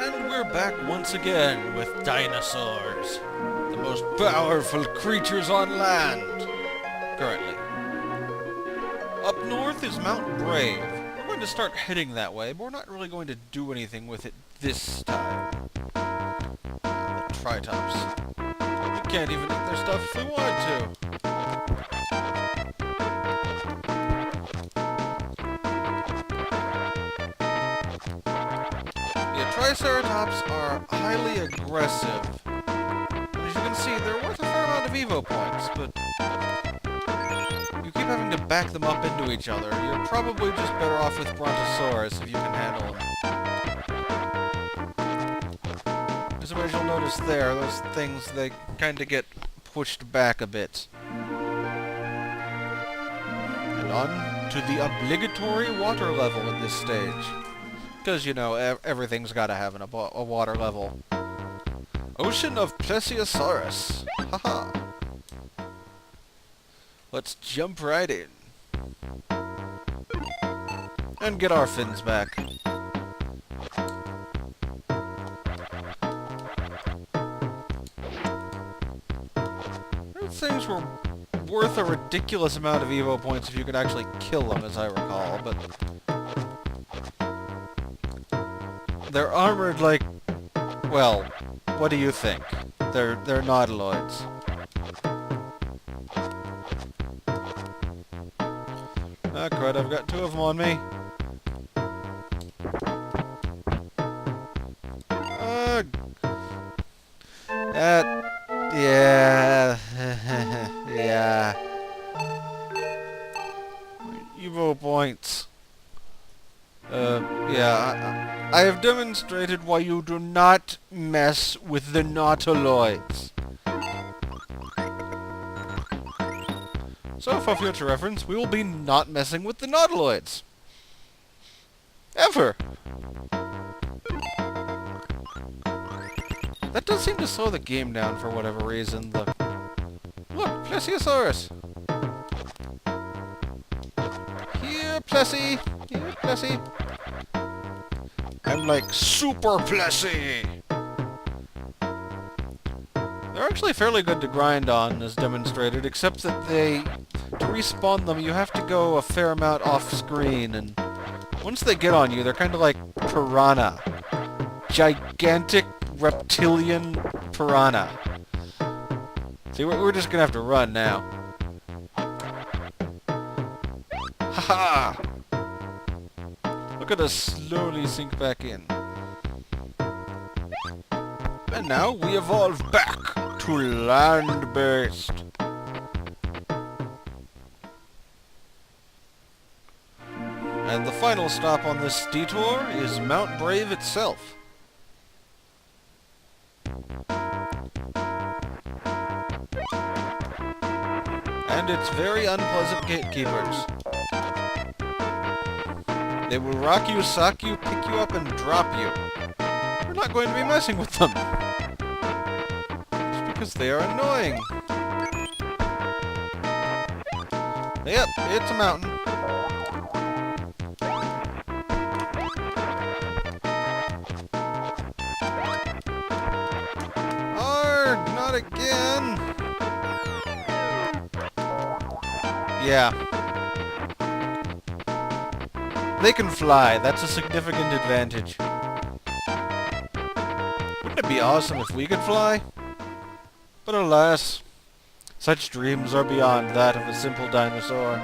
And we're back once again with dinosaurs, the most powerful creatures on land, currently. Up north is Mount Brave. We're going to start heading that way, but we're not really going to do anything with it this time. The Tritops. We can't even eat their stuff if we wanted to. Triceratops are highly aggressive. As you can see, they're worth a fair amount of EVO points, but you keep having to back them up into each other. You're probably just better off with Brontosaurus if you can handle them. As you'll notice there, those things, they kind of get pushed back a bit. And on to the obligatory water level at this stage. Because, you know, everything's got to have a water level. Ocean of Plesiosaurus. Haha. Let's jump right in. And get our fins back. Those things were worth a ridiculous amount of EVO points if you could actually kill them, as I recall, but they're armored like, well, what do you think? They're nautiloids. Ah, crud, I've got two of them on me. Yeah. Yeah. EVO points. Yeah, I have demonstrated why you do not mess with the nautiloids. So, for future reference, we will be not messing with the nautiloids. Ever. That does seem to slow the game down for whatever reason. Look, Plesiosaurus. Here, Plessy. Here, Plessy. I'm like super Plessy. They're actually fairly good to grind on, as demonstrated, except that to respawn them, you have to go a fair amount off-screen, and once they get on you, they're kind of like piranha. Gigantic reptilian piranha. See, we're just gonna have to run now. Haha! Look at us slowly sink back in. And now we evolve back to land-based. And the final stop on this detour is Mount Brave itself. And its very unpleasant gatekeepers. They will rock you, sock you, pick you up, and drop you. We're not going to be messing with them. Just because they are annoying. Yep, it's a mountain. Arrgh, not again! Yeah. They can fly. That's a significant advantage. Wouldn't it be awesome if we could fly? But alas, such dreams are beyond that of a simple dinosaur.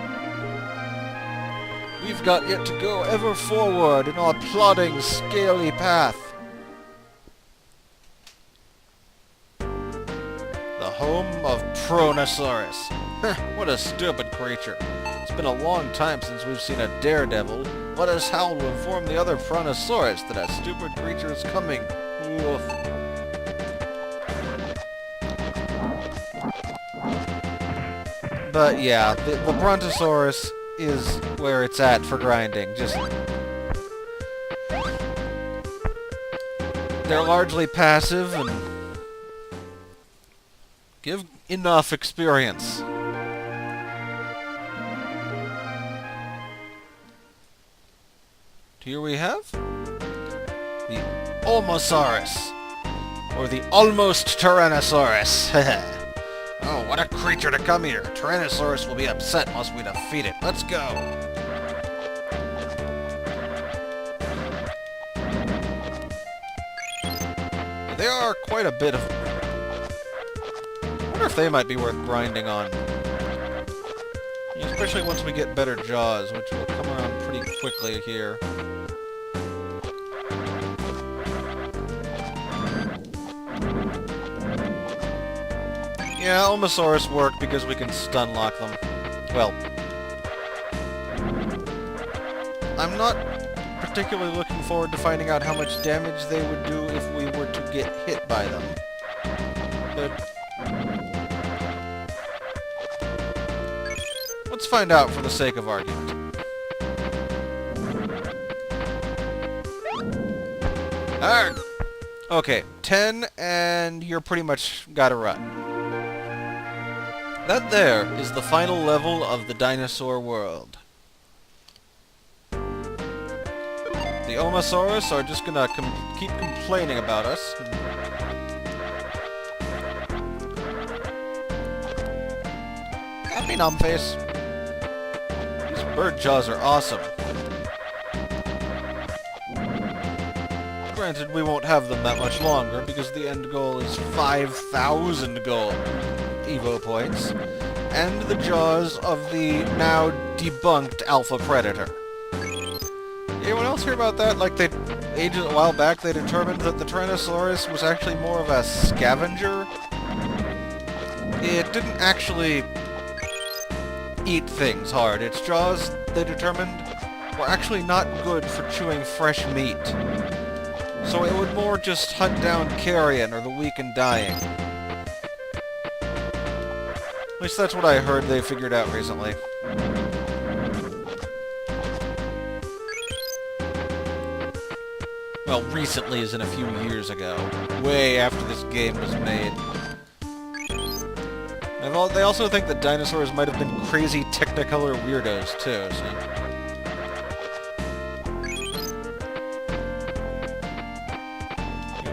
We've got yet to go ever forward in our plodding, scaly path. The home of Brontosaurus. What a stupid creature. It's been a long time since we've seen a daredevil. Let us howl to inform the other Brontosaurus that a stupid creature is coming. Oof. But yeah, the Brontosaurus is where it's at for grinding. Just they're largely passive and give enough experience. Here we have The Omasaurus. Or the almost Tyrannosaurus. Oh, what a creature to come here. Tyrannosaurus will be upset unless we defeat it. Let's go. They are quite a bit of... I wonder if they might be worth grinding on. Especially once we get better jaws, which will come around pretty quickly here. Yeah, Omasaurus work because we can stun lock them. Well, I'm not particularly looking forward to finding out how much damage they would do if we were to get hit by them. But let's find out for the sake of argument. Arrgh! Okay, 10 and you're pretty much gotta run. That there is the final level of the dinosaur world. The Omasaurus are just gonna keep complaining about us. Happy numbface. These bird jaws are awesome. Granted, we won't have them that much longer because the end goal is 5,000 gold EVO points, and the jaws of the now debunked Alpha Predator. Anyone else hear about that? Like, a while back, they determined that the Tyrannosaurus was actually more of a scavenger. It didn't actually eat things hard. Its jaws, they determined, were actually not good for chewing fresh meat. So it would more just hunt down carrion or the weak and dying. At least that's what I heard they figured out recently. Well, recently as in a few years ago. Way after this game was made. They also think that dinosaurs might have been crazy Technicolor weirdos, too, so...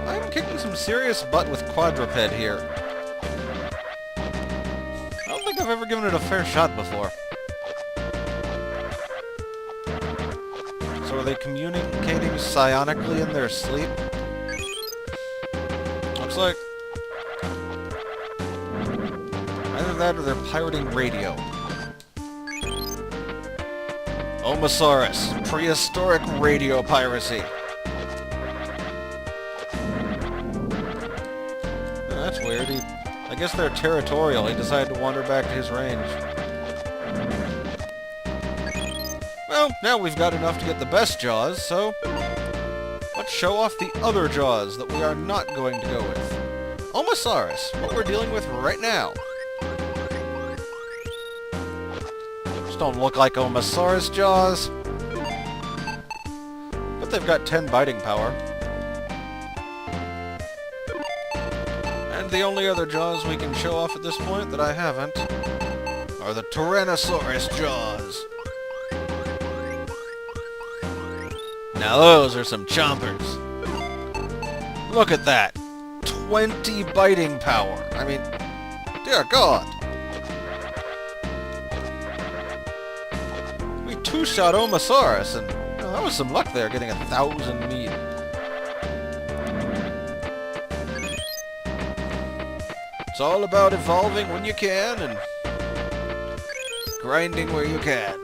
I'm kicking some serious butt with quadruped here. I don't think I've ever given it a fair shot before. So are they communicating psionically in their sleep? Looks like... either that or they're pirating radio. Omasaurus, prehistoric radio piracy. That's weird. I guess they're territorial. He decided to wander back to his range. Well, now we've got enough to get the best jaws, so let's show off the other jaws that we are not going to go with. Omasaurus, what we're dealing with right now. Just don't look like Omasaurus jaws. But they've got 10 biting power. And the only other jaws we can show off at this point that I haven't are the Tyrannosaurus jaws. Now those are some chompers. Look at that. 20 biting power. I mean, dear God. We two-shot Omasaurus, and that was some luck there, getting 1,000 meat. It's all about evolving when you can, and grinding where you can.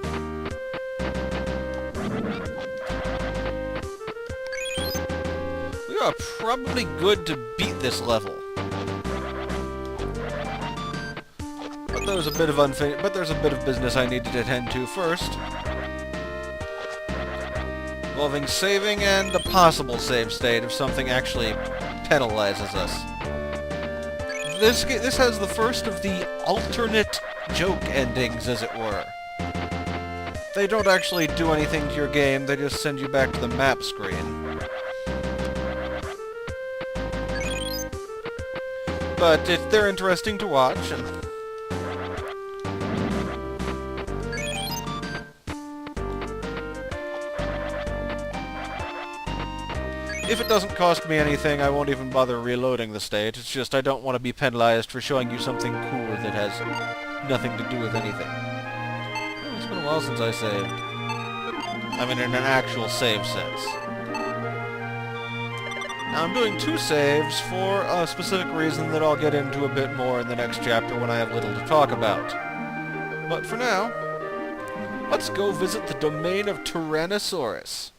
We are probably good to beat this level. But there's a bit of business I need to attend to first. Involving saving and a possible save state if something actually penalizes us. This has the first of the alternate joke endings, as it were. They don't actually do anything to your game, they just send you back to the map screen. But they're interesting to watch, and If it doesn't cost me anything, I won't even bother reloading the stage. It's just I don't want to be penalized for showing you something cool that has nothing to do with anything. Oh, it's been a while since I saved. I mean, in an actual save sense. Now, I'm doing 2 saves for a specific reason that I'll get into a bit more in the next chapter when I have little to talk about. But for now, let's go visit the domain of Tyrannosaurus.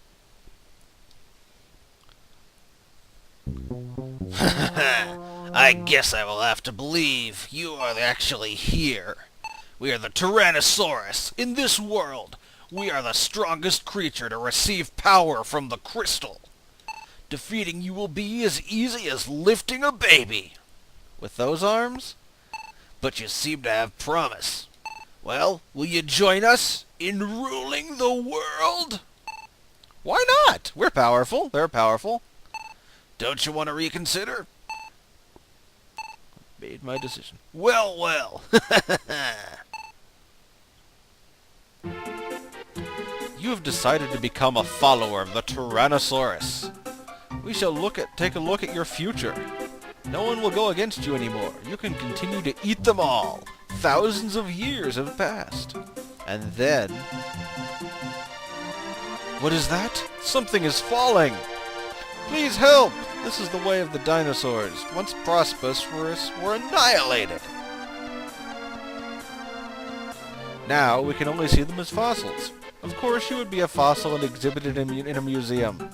I guess I will have to believe you are actually here. We are the Tyrannosaurus. In this world, we are the strongest creature to receive power from the crystal. Defeating you will be as easy as lifting a baby. With those arms? But you seem to have promise. Well, will you join us in ruling the world? Why not? We're powerful. They're powerful. Don't you want to reconsider? Made my decision. Well, well. You have decided to become a follower of the Tyrannosaurus. We shall take a look at your future. No one will go against you anymore. You can continue to eat them all. Thousands of years have passed. And then... What is that? Something is falling! Please help! This is the way of the dinosaurs. Once Brontosaurus were annihilated. Now we can only see them as fossils. Of course you would be a fossil and exhibited in a museum.